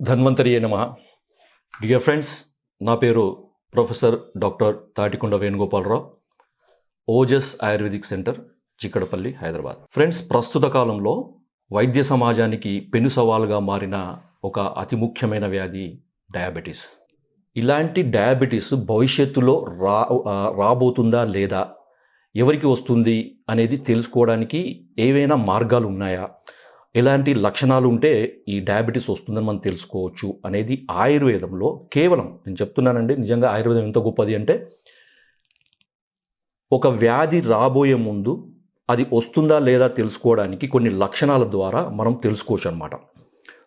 ధన్వంతరియే నమః. Dear friends, నా పేరు professor doctor Tatikonda Venugopala Rao, Ojas ayurvedic centre, Chikkadpally, Hyderabad. Friends, ప్రస్తుత కాలంలో వైద్య సమాజానికి పెను సవాలుగా మారిన ఒక అతి ముఖ్యమైన వ్యాధి డయాబెటీస్. ఇలాంటి డయాబెటీస్ భవిష్యత్తులో రాబోతుందా లేదా, ఎవరికి వస్తుంది అనేది తెలుసుకోవడానికి ఏవైనా మార్గాలు ఉన్నాయా, ఎలాంటి లక్షణాలు ఉంటే ఈ డయాబెటీస్ వస్తుందని మనం తెలుసుకోవచ్చు అనేది ఆయుర్వేదంలో కేవలం, నేను చెప్తున్నానండి, నిజంగా ఆయుర్వేదం ఎంత గొప్పది అంటే, ఒక వ్యాధి రాబోయే ముందు అది వస్తుందా లేదా తెలుసుకోవడానికి కొన్ని లక్షణాల ద్వారా మనం తెలుసుకోవచ్చు అన్నమాట.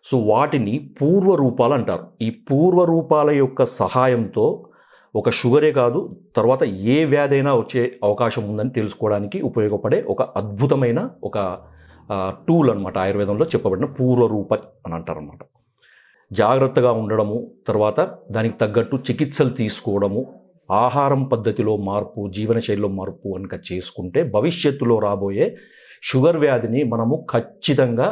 సో వాటిని పూర్వరూపాలు అంటారు. ఈ పూర్వరూపాల యొక్క సహాయంతో ఒక షుగరే కాదు, తర్వాత ఏ వ్యాధి అయినా వచ్చే అవకాశం ఉందని తెలుసుకోవడానికి ఉపయోగపడే ఒక అద్భుతమైన ఒక టూల్ అనమాట. ఆయుర్వేదంలో చెప్పబడిన పూర్వరూప అని అంటారనమాట. జాగ్రత్తగా ఉండడము, తర్వాత దానికి తగ్గట్టు చికిత్సలు తీసుకోవడము, ఆహారం పద్ధతిలో మార్పు, జీవనశైలిలో మార్పు కనుక చేసుకుంటే భవిష్యత్తులో రాబోయే షుగర్ వ్యాధిని ఖచ్చితంగా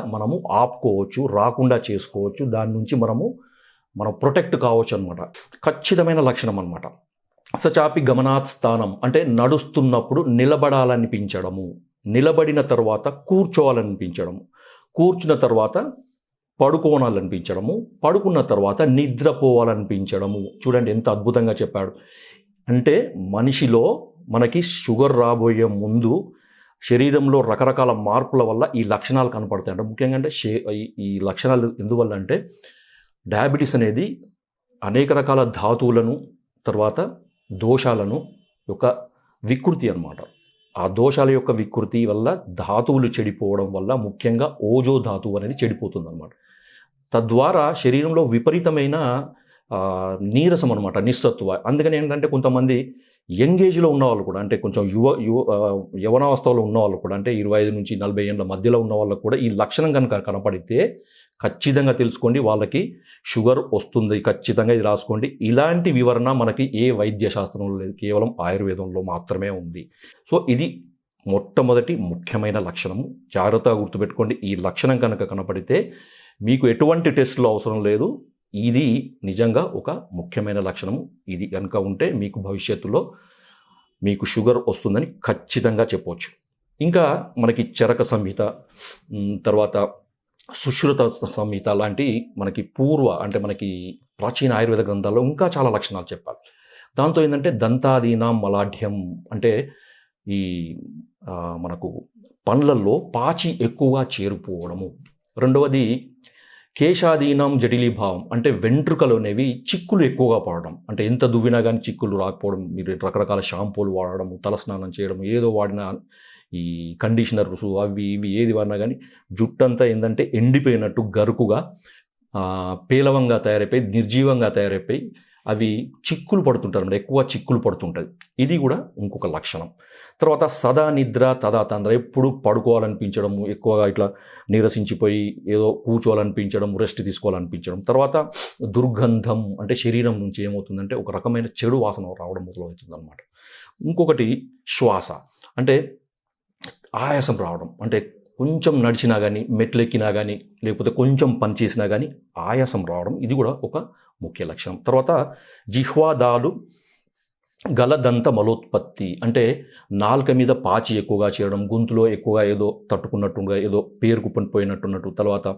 ఆపుకోవచ్చు, రాకుండా చేసుకోవచ్చు. దాని నుంచి మనం ప్రొటెక్ట్ కావచ్చు అనమాట. ఖచ్చితమైన లక్షణం అనమాట. సచాపి గమనాత్ స్థానం అంటే నడుస్తున్నప్పుడు నిలబడాలనిపించడము, నిలబడిన తర్వాత కూర్చోవాలనిపించడము, కూర్చున్న తర్వాత పడుకోవాలనిపించడము, పడుకున్న తర్వాత నిద్రపోవాలనిపించడము. చూడండి ఎంత అద్భుతంగా చెప్పాడు. అంటే మనిషిలో మనకి షుగర్ రాబోయే ముందు శరీరంలో రకరకాల మార్పుల వల్ల ఈ లక్షణాలు కనపడతాయి. అంటే ముఖ్యంగా అంటే ఈ లక్షణాలు ఎందువల్ల అంటే, డయాబెటీస్ అనేది అనేక రకాల ధాతువులను, తర్వాత దోషాలను యొక్క వికృతి అన్నమాట. ఆ దోషాల యొక్క వికృతి వల్ల ధాతువులు చెడిపోవడం వల్ల ముఖ్యంగా ఓజో ధాతువు అనేది చెడిపోతుంది అన్నమాట. తద్వారా శరీరంలో విపరీతమైన నీరసం అనమాట, నిస్సత్వ. అందుకని ఏంటంటే కొంతమంది యంగ్ ఏజ్లో ఉన్నవాళ్ళు కూడా, అంటే కొంచెం యవనావస్థలో ఉన్నవాళ్ళు కూడా, అంటే 25 నుంచి 40 ఏళ్ళ మధ్యలో ఉన్న వాళ్ళకు కూడా ఈ లక్షణం కనుక కనపడితే ఖచ్చితంగా తెలుసుకోండి, వాళ్ళకి షుగర్ వస్తుంది. ఖచ్చితంగా ఇది రాసుకోండి. ఇలాంటి వివరణ మనకి ఏ వైద్య శాస్త్రంలో లేదు, కేవలం ఆయుర్వేదంలో మాత్రమే ఉంది. సో ఇది మొట్టమొదటి ముఖ్యమైన లక్షణము. జాగ్రత్తగా గుర్తుపెట్టుకోండి. ఈ లక్షణం కనుక కనపడితే మీకు ఎటువంటి టెస్టులు అవసరం లేదు. ఇది నిజంగా ఒక ముఖ్యమైన లక్షణము. ఇది కనుక ఉంటే మీకు భవిష్యత్తులో మీకు షుగర్ వస్తుందని ఖచ్చితంగా చెప్పవచ్చు. ఇంకా మనకి చరక సంహిత, తర్వాత సుశ్రుత సంహిత లాంటి మనకి అంటే మనకి ప్రాచీన ఆయుర్వేద గ్రంథాల్లో ఇంకా చాలా లక్షణాలు చెప్పాలి. దాంతో ఏంటంటే దంతాదీనాం మలాఢ్యం అంటే ఈ మనకు పండ్లల్లో పాచి ఎక్కువగా చేరిపోవడము. రెండవది కేశాదీనం జటిలీభావం అంటే వెంట్రుకలు అనేవి చిక్కులు ఎక్కువగా పడడం. అంటే ఎంత దువ్వినా కానీ చిక్కులు రాకపోవడం. మీరు రకరకాల షాంపూలు వాడడము, తలస్నానం చేయడం, ఏదో వాడినా ఈ కండిషనర్స్ అవి ఇవి ఏది వాడినా కానీ జుట్టంతా ఏంటంటే ఎండిపోయినట్టు గరుకుగా, పేలవంగా తయారైపోయి, నిర్జీవంగా తయారైపోయి అవి చిక్కులు పడుతుంటారు అన్నమాట. ఎక్కువ చిక్కులు పడుతుంటుంది. ఇది కూడా ఇంకొక లక్షణం. తర్వాత సదా నిద్ర తదా తంద్ర, ఎప్పుడు పడుకోవాలనిపించడము, ఎక్కువగా ఇట్లా నీరసించిపోయి ఏదో కూర్చోవాలనిపించడం, రెస్ట్ తీసుకోవాలనిపించడం. తర్వాత దుర్గంధం అంటే శరీరం నుంచి ఏమవుతుందంటే ఒక రకమైన చెడు వాసన రావడం మొదలవుతుంది అనమాట. ఇంకొకటి శ్వాస అంటే ఆయాసం రావడం. అంటే కొంచెం నడిచినా కానీ, మెట్లెక్కినా కానీ, లేకపోతే కొంచెం పని చేసినా కానీ ఆయాసం రావడం. ఇది కూడా ఒక ముఖ్య లక్షణం. తర్వాత జిహ్వాదాలు గలదంత మలోత్పత్తి అంటే నాలుక మీద పాచి ఎక్కువగా చేయడం, గొంతులో ఎక్కువగా ఏదో తట్టుకున్నట్టుగా, ఏదో పేరుకుపోయినట్టున్నట్టు. తర్వాత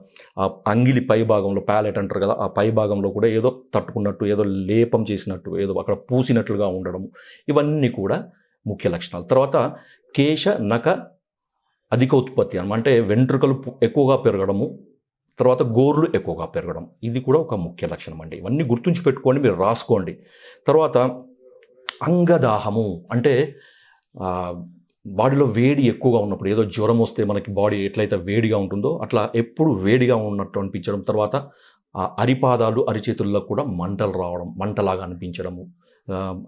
ఆ అంగిలి పై భాగంలో, ప్యాలెట్ అంటారు కదా, ఆ పై భాగంలో కూడా ఏదో తట్టుకున్నట్టు, ఏదో లేపం చేసినట్టు, ఏదో అక్కడ పూసినట్లుగా ఉండడం. ఇవన్నీ కూడా ముఖ్య లక్షణాలు. తర్వాత కేశ నక అధిక ఉత్పత్తి అంటే వెంట్రుకలు ఎక్కువగా పెరగడము, తర్వాత గోర్లు ఎక్కువగా పెరగడం. ఇది కూడా ఒక ముఖ్య లక్షణం అండి. ఇవన్నీ గుర్తుంచి పెట్టుకోండి, మీరు రాసుకోండి. తర్వాత అంగదాహము అంటే బాడీలో వేడి ఎక్కువగా ఉన్నప్పుడు, ఏదో జ్వరం వస్తే మనకి బాడీ ఎట్లయితే వేడిగా ఉంటుందో అట్లా ఎప్పుడు వేడిగా ఉన్నట్టు అనిపించడం. తర్వాత అరిపాదాలు, అరిచేతుల్లో కూడా మంటలు రావడం, మంటలాగా అనిపించడము.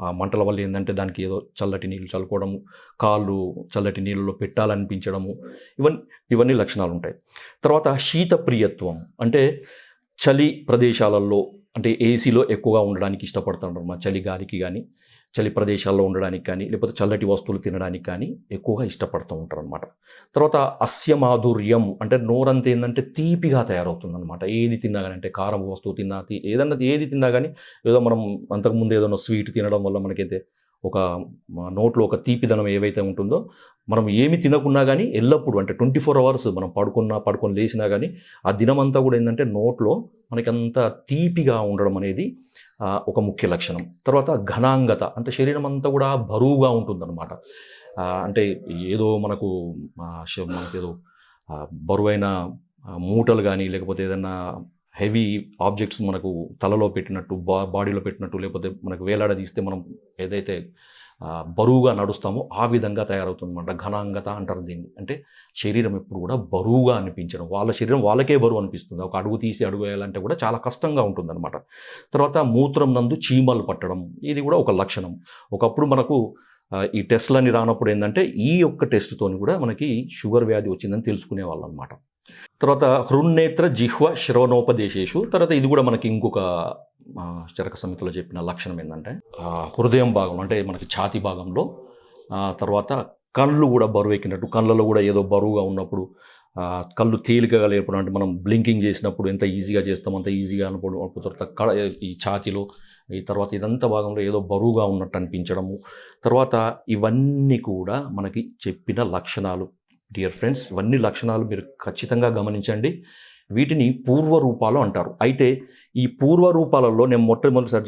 ఆ మంటల వల్ల ఏంటంటే దానికి ఏదో చల్లటి నీళ్ళు చల్లుకోవడము, కాళ్ళు చల్లటి నీళ్ళలో పెట్టాలనిపించడము. ఇవన్నీ లక్షణాలు ఉంటాయి. తర్వాత శీతప్రియత్వం అంటే చలి ప్రదేశాలలో, అంటే ఏసీలో ఎక్కువగా ఉండడానికి ఇష్టపడుతుంటారు మా చలి గాలికి కానీ, చలి ప్రదేశాల్లో ఉండడానికి కానీ లేకపోతే చల్లటి వస్తువులు తినడానికి కానీ ఎక్కువగా ఇష్టపడుతూ ఉంటారు అనమాట. తర్వాత అస్య మాధుర్యం అంటే నోరంతా ఏంటంటే తీపిగా తయారవుతుంది అనమాట. ఏది తిన్నా కానీ అంటే కారం వస్తువు తిన్నా ఏదన్నా ఏది తిన్నా కానీ ఏదో మనం అంతకుముందు ఏదైనా స్వీట్ తినడం వల్ల మనకైతే ఒక నోట్లో ఒక తీపిదనం ఏవైతే ఉంటుందో మనం ఏమి తినకున్నా కానీ ఎల్లప్పుడూ అంటే 24 అవర్స్ మనం పడుకొని లేచినా కానీ ఆ దినమంతా కూడా ఏంటంటే నోట్లో మనకంత తీపిగా ఉండడం అనేది ఒక ముఖ్య లక్షణం. తర్వాత ఘనాంగత అంటే శరీరం అంతా కూడా బరువుగా ఉంటుందన్నమాట. అంటే ఏదో మనకేదో బరువైన మూటలు కానీ లేకపోతే ఏదైనా హెవీ ఆబ్జెక్ట్స్ మనకు తలలో పెట్టినట్టు బాడీలో పెట్టినట్టు లేకపోతే మనకు వేలాడదీస్తే మనం ఏదైతే బరువుగా నడుస్తామో ఆ విధంగా తయారవుతుందన్నమాట. ఘనాంగత అంటారు దీన్ని. అంటే శరీరం ఎప్పుడు కూడా బరువుగా అనిపించడం, వాళ్ళ శరీరం వాళ్ళకే బరువు అనిపిస్తుంది. ఒక అడుగు తీసి అడుగు వేయాలంటే కూడా చాలా కష్టంగా ఉంటుందన్నమాట. తర్వాత మూత్రం నందు చీమలు పట్టడం, ఇది కూడా ఒక లక్షణం. ఒకప్పుడు మనకు ఈ టెస్ట్లన్నీ రానప్పుడు ఏంటంటే ఈ యొక్క టెస్ట్తోని కూడా మనకి షుగర్ వ్యాధి వచ్చిందని తెలుసుకునే వాళ్ళు అనమాట. తర్వాత హృన్నేత్ర జిహ్వ శ్రవణోపదేశేషు, తర్వాత ఇది కూడా మనకి ఇంకొక చరక సంహితలో చెప్పిన లక్షణం ఏంటంటే హృదయం భాగం అంటే మనకి ఛాతీ భాగంలో, తర్వాత కళ్ళు కూడా బరువు ఎక్కినట్టు, కళ్ళలో కూడా ఏదో బరువుగా ఉన్నప్పుడు, కళ్ళు తేలికగా లేనప్పుడు అంటే మనం బ్లింకింగ్ చేసినప్పుడు ఎంత ఈజీగా చేస్తామో అంత ఈజీగా అన్నప్పుడు తర్వాత ఈ ఛాతీలో ఈ తర్వాత ఇదంతా భాగంలో ఏదో బరువుగా ఉన్నట్టు అనిపించడము. తర్వాత ఇవన్నీ కూడా మనకి చెప్పిన లక్షణాలు. డియర్ ఫ్రెండ్స్, ఇవన్నీ లక్షణాలు మీరు ఖచ్చితంగా గమనించండి. వీటిని పూర్వ రూపాలు అంటారు. అయితే ఈ పూర్వ రూపాలలో నేను మొట్టమొదటిసారి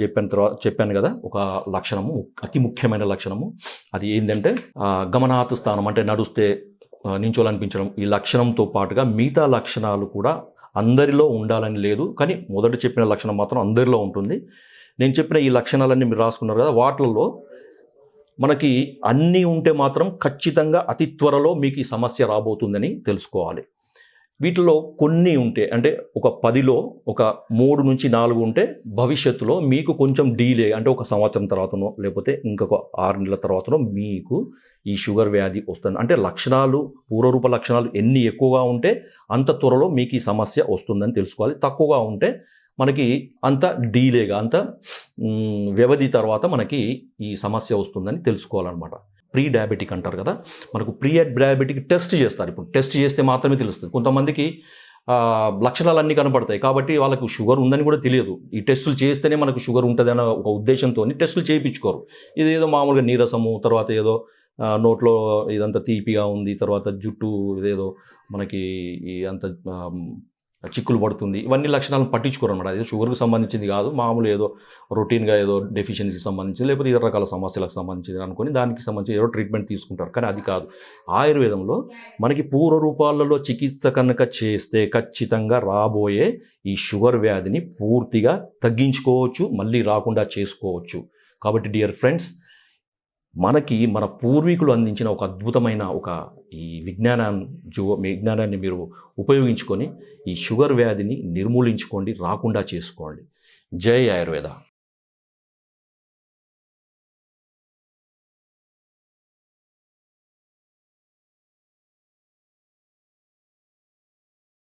చెప్పాను కదా ఒక లక్షణము, అతి ముఖ్యమైన లక్షణము. అది ఏంటంటే గమనాత్ స్థానం అంటే నడుస్తే నించోలనిపించడం. ఈ లక్షణంతో పాటుగా మిగతా లక్షణాలు కూడా అందరిలో ఉండాలని లేదు, కానీ మొదట చెప్పిన లక్షణం మాత్రం అందరిలో ఉంటుంది. నేను చెప్పిన ఈ లక్షణాలన్నీ మీరు రాసుకున్నారు కదా, వాటిల్లో మనకి అన్నీ ఉంటే మాత్రం ఖచ్చితంగా అతి త్వరలో మీకు ఈ సమస్య రాబోతుందని తెలుసుకోవాలి. వీటిలో కొన్ని ఉంటే అంటే ఒక 10లో ఒక 3 నుంచి 4 ఉంటే భవిష్యత్తులో మీకు కొంచెం డీలే అంటే ఒక సంవత్సరం తర్వాతనో లేకపోతే ఇంకొక 6 నెలల తర్వాతనో మీకు ఈ షుగర్ వ్యాధి వస్తుంది. అంటే లక్షణాలు పూర్వరూప లక్షణాలు ఎన్ని ఎక్కువగా ఉంటే అంత త్వరలో మీకు ఈ సమస్య వస్తుందని తెలుసుకోవాలి. తక్కువగా ఉంటే మనకి అంత డీలేగా అంత వ్యవధి తర్వాత మనకి ఈ సమస్య వస్తుందని తెలుసుకోవాలన్నమాట. ప్రీ డయాబెటిక్ అంటారు కదా, మనకు ప్రీ డయాబెటిక్ టెస్ట్ చేస్తారు. ఇప్పుడు టెస్ట్ చేస్తే మాత్రమే తెలుస్తుంది. కొంతమందికి లక్షణాలు అన్నీ కనపడతాయి కాబట్టి వాళ్ళకు షుగర్ ఉందని కూడా తెలియదు. ఈ టెస్టులు చేస్తేనే మనకు షుగర్ ఉంటుందన్న ఒక ఉద్దేశంతో టెస్టులు చేయించుకోరు. ఇది ఏదో మామూలుగా నీరసము, తర్వాత ఏదో నోట్లో ఇదంతా తీపిగా ఉంది, తర్వాత జుట్టు ఇదేదో మనకి అంత చిక్కులు పడుతుంది, ఇవన్నీ లక్షణాలను పట్టించుకోరు అనమాట. అది షుగర్కి సంబంధించింది కాదు, మామూలు ఏదో రొటీన్గా ఏదో డెఫిషియన్సీకి సంబంధించి లేకపోతే ఇతర రకాల సమస్యలకు సంబంధించింది అనుకుని దానికి సంబంధించి ఏదో ట్రీట్మెంట్ తీసుకుంటారు. కానీ అది కాదు. ఆయుర్వేదంలో మనకి పూర్వ రూపాలలో చికిత్స కనుక చేస్తే ఖచ్చితంగా రాబోయే ఈ షుగర్ వ్యాధిని పూర్తిగా తగ్గించుకోవచ్చు, మళ్ళీ రాకుండా చేసుకోవచ్చు. కాబట్టి డియర్ ఫ్రెండ్స్, మనకి మన పూర్వీకులు అందించిన ఒక అద్భుతమైన ఈ విజ్ఞానాన్ని మీరు ఉపయోగించుకొని ఈ షుగర్ వ్యాధిని నిర్మూలించుకోండి, రాకుండా చేసుకోండి. జై ఆయుర్వేద.